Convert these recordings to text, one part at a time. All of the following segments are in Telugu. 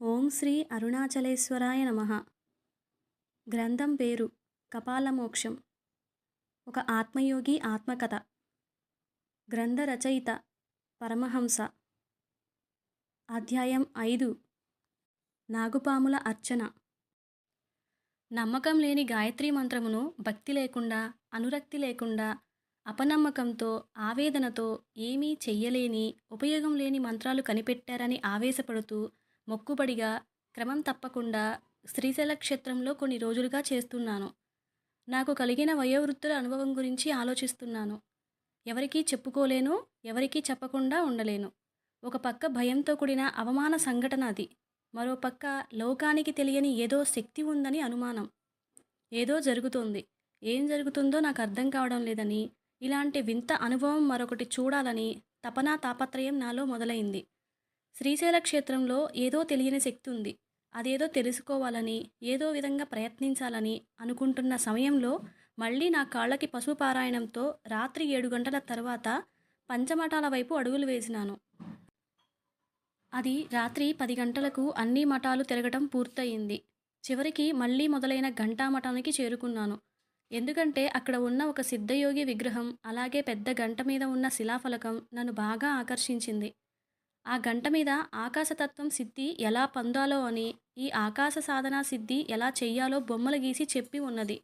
ఓం శ్రీ అరుణాచలేశ్వరాయ నమః. గ్రంథం పేరు కపాలమోక్షం. ఒక ఆత్మయోగి ఆత్మకథ. గ్రంథ రచయిత పరమహంస. అధ్యాయం 5. నాగుపాముల అర్చన. నమ్మకం లేని గాయత్రీ మంత్రమును భక్తి లేకుండా, అనురక్తి లేకుండా, అపనమ్మకంతో, ఆవేదనతో ఏమీ చెయ్యలేని, ఉపయోగం లేని మంత్రాలు కనిపెట్టారని ఆవేశపడుతూ మొక్కుబడిగా క్రమం తప్పకుండా శ్రీశైల క్షేత్రంలో కొన్ని రోజులుగా చేస్తున్నాను. నాకు కలిగిన వయోవృత్తుల అనుభవం గురించి ఆలోచిస్తున్నాను. ఎవరికీ చెప్పుకోలేను, ఎవరికీ చెప్పకుండా ఉండలేను. ఒక పక్క భయంతో కూడిన అవమాన సంఘటన అది. మరో పక్క లోకానికి తెలియని ఏదో శక్తి ఉందని అనుమానం. ఏదో జరుగుతోంది. ఏం జరుగుతుందో నాకు అర్థం కావడం లేదని, ఇలాంటి వింత అనుభవం మరొకటి చూడాలని తపనా తాపత్రయం నాలో మొదలైంది. శ్రీశైల క్షేత్రంలో ఏదో తెలియని శక్తి ఉంది. అదేదో తెలుసుకోవాలని, ఏదో విధంగా ప్రయత్నించాలని అనుకుంటున్న సమయంలో మళ్ళీ నా కాళ్ళకి పశువు పారాయణంతో రాత్రి 7 గంటల తర్వాత పంచమఠాల వైపు అడుగులు వేసినాను. అది రాత్రి 10 గంటలకు అన్ని మఠాలు తిరగటం పూర్తయింది. చివరికి మళ్ళీ మొదలైన ఘంటా మఠానికి చేరుకున్నాను. ఎందుకంటే అక్కడ ఉన్న ఒక సిద్ధయోగి విగ్రహం, అలాగే పెద్ద గంట మీద ఉన్న శిలాఫలకం నన్ను బాగా ఆకర్షించింది. ఆ గంట మీద ఆకాశతత్వం సిద్ధి ఎలా పొందాలో అని, ఈ ఆకాశ సాధనా సిద్ధి ఎలా చెయ్యాలో బొమ్మలు గీసి చెప్పి ఉన్నది.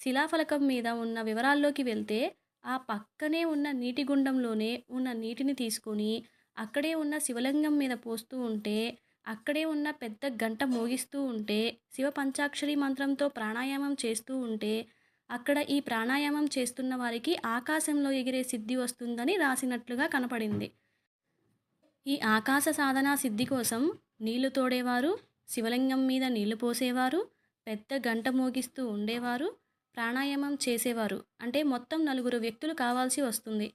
శిలాఫలకం మీద ఉన్న వివరాల్లోకి వెళ్తే, ఆ పక్కనే ఉన్న నీటి గుండంలోనే ఉన్న నీటిని తీసుకొని అక్కడే ఉన్న శివలింగం మీద పోస్తూ ఉంటే, అక్కడే ఉన్న పెద్ద గంట మోగిస్తూ ఉంటే, శివ పంచాక్షరి మంత్రంతో ప్రాణాయామం చేస్తూ ఉంటే, అక్కడ ఈ ప్రాణాయామం చేస్తున్న వారికి ఆకాశంలో ఎగిరే సిద్ధి వస్తుందని రాసినట్లుగా కనపడింది. ఈ ఆకాశ సాధనా సిద్ధి కోసం నీళ్లు తోడేవారు, శివలింగం మీద నీళ్లు పోసేవారు, పెద్ద గంట మోగిస్తూ ఉండేవారు, ప్రాణాయామం చేసేవారు, అంటే మొత్తం 4 వ్యక్తులు కావాల్సి వస్తుంది.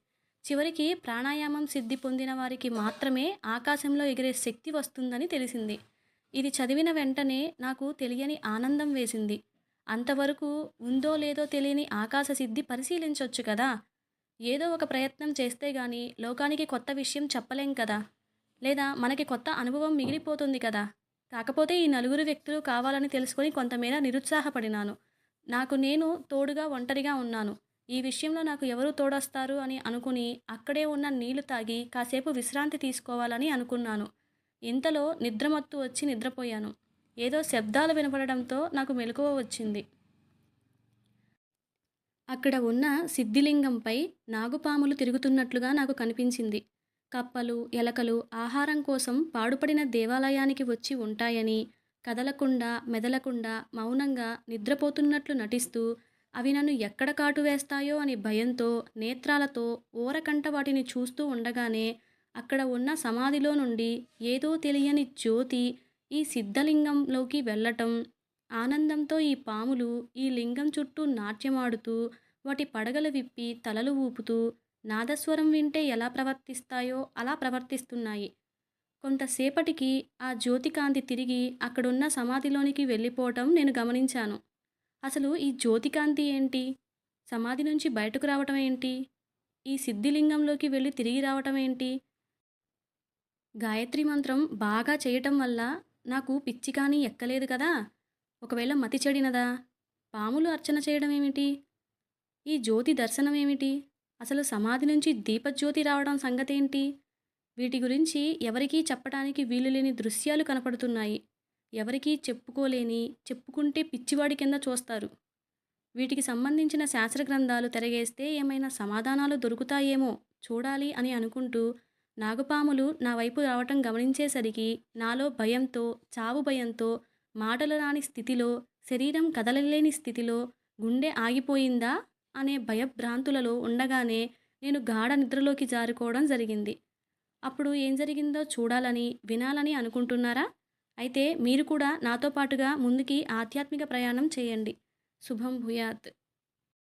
చివరికి ప్రాణాయామం సిద్ధి పొందిన వారికి మాత్రమే ఆకాశంలో ఎగిరే శక్తి వస్తుందని తెలిసింది. ఇది చదివిన వెంటనే నాకు తెలియని ఆనందం వేసింది. అంతవరకు ఉందో లేదో తెలియని ఆకాశ సిద్ధి పరిశీలించొచ్చు కదా. ఏదో ఒక ప్రయత్నం చేస్తే గానీ లోకానికి కొత్త విషయం చెప్పలేం కదా. లేదా మనకి కొత్త అనుభవం మిగిలిపోతుంది కదా. కాకపోతే ఈ 4 వ్యక్తులు కావాలని తెలుసుకొని కొంతమేర నిరుత్సాహపడినాను. నాకు నేను తోడుగా ఒంటరిగా ఉన్నాను. ఈ విషయంలో నాకు ఎవరు తోడొస్తారు అని అనుకుని అక్కడే ఉన్న నీళ్లు తాగి కాసేపు విశ్రాంతి తీసుకోవాలని అనుకున్నాను. ఇంతలో నిద్రమత్తు వచ్చి నిద్రపోయాను. ఏదో శబ్దాలు వినపడడంతో నాకు మెలకువ వచ్చింది. అక్కడ ఉన్న సిద్ధిలింగంపై నాగుపాములు తిరుగుతున్నట్లుగా నాకు కనిపించింది. కప్పలు, ఎలకలు ఆహారం కోసం పాడుపడిన దేవాలయానికి వచ్చి ఉంటాయని, కదలకుండా, మెదలకుండా మౌనంగా నిద్రపోతున్నట్లు నటిస్తూ, అవి నన్ను ఎక్కడ కాటు వేస్తాయో అని భయంతో నేత్రాలతో ఓరకంట వాటిని చూస్తూ ఉండగానే అక్కడ ఉన్న సమాధిలో నుండి ఏదో తెలియని జ్యోతి ఈ సిద్ధలింగంలోకి వెళ్ళటం, ఆనందంతో ఈ పాములు ఈ లింగం చుట్టూ నాట్యమాడుతూ, వాటి పడగలు విప్పి తలలు ఊపుతూ, నాదస్వరం వింటే ఎలా ప్రవర్తిస్తాయో అలా ప్రవర్తిస్తున్నాయి. కొంతసేపటికి ఆ జ్యోతికాంతి తిరిగి అక్కడున్న సమాధిలోనికి వెళ్ళిపోవటం నేను గమనించాను. అసలు ఈ జ్యోతికాంతి ఏంటి? సమాధి నుంచి బయటకు రావటం ఏంటి? ఈ సిద్ధిలింగంలోకి వెళ్ళి తిరిగి రావటం ఏంటి? గాయత్రి మంత్రం బాగా చేయటం వల్ల నాకు పిచ్చి కానీ ఎక్కలేదు కదా. ఒకవేళ మతి చెడినదా? పాములు అర్చన చేయడం ఏమిటి? ఈ జ్యోతి దర్శనం ఏమిటి? అసలు సమాధి నుంచి దీపజ్యోతి రావడం సంగతేంటి? వీటి గురించి ఎవరికీ చెప్పడానికి వీలులేని దృశ్యాలు కనపడుతున్నాయి. ఎవరికీ చెప్పుకోలేని, చెప్పుకుంటే పిచ్చివాడి కింద చూస్తారు. వీటికి సంబంధించిన శాస్త్ర గ్రంథాలు తిరగేస్తే ఏమైనా సమాధానాలు దొరుకుతాయేమో చూడాలి అని అనుకుంటూ నాగుపాములు నా వైపు రావటం గమనించేసరికి నాలో భయంతో, చావు భయంతో, మాటలు రాని స్థితిలో, శరీరం కదలలేని స్థితిలో, గుండె ఆగిపోయిందా అనే భయభ్రాంతులలో ఉండగానే నేను గాఢ నిద్రలోకి జారుకోవడం జరిగింది. అప్పుడు ఏం జరిగిందో చూడాలని, వినాలని అనుకుంటున్నారా? అయితే మీరు కూడా నాతో పాటుగా ముందుకి ఆధ్యాత్మిక ప్రయాణం చేయండి. శుభం భూయాత్.